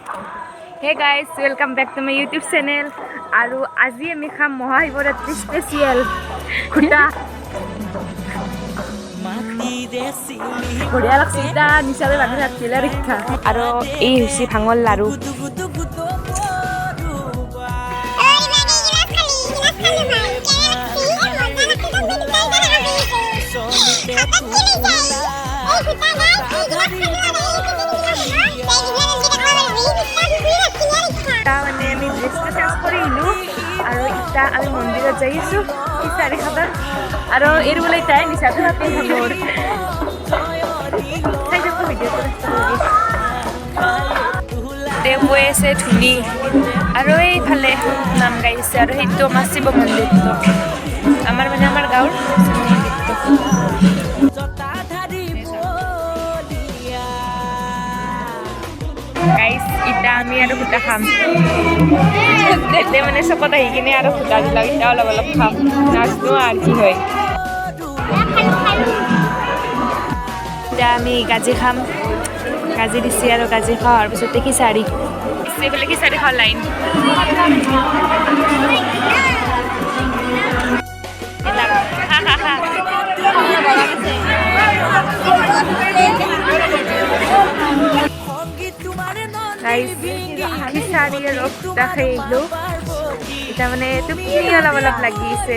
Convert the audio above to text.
Hey guys, welcome back to my YouTube channel. আৰু আজি আমি খাম মহাশিৱৰাত্ৰি স্পেচিয়েল খুটা বঢ়িয়া লাগছে এটা নিচাৰে বান্ধি থাকিলে ৰিক্ষা আৰু এই হৈছে ভাঙৰ লাৰু মানে আমি ড্ৰেছটো চেঞ্জ কৰি আহিলোঁ আৰু এতিয়া আমি মন্দিৰত যাই আছোঁ খিচাৰি খাব আৰু এইটো বোলে তাই নিচাটো হাতে ভাঙৰ চাই যাব ভিডিঅ'টো তেওঁ গৈ আছে ধুনী আৰু এইফালে নাম গাইছে আৰু সেইটো আমাৰ শিৱ মন্দিৰটো আমাৰ মানে আমাৰ গাঁৱৰ গাইছ এতিয়া আমি আৰু খুটা খাম মানে চকত আহি কিনে আৰু খুটা দিলাক এতিয়া অলপ অলপ খাম নাচনো আৰু কি হয় এতিয়া আমি গাজি খাম গাজি দিছে আৰু গাজি খোৱাৰ পিছতে খিচাৰি এইফালে খিচাৰি খোৱা লাইন খিচাৰি আৰু খুটা খাই আহিলোঁ এতিয়া মানে টোপনি অলপ অলপ লাগি আছে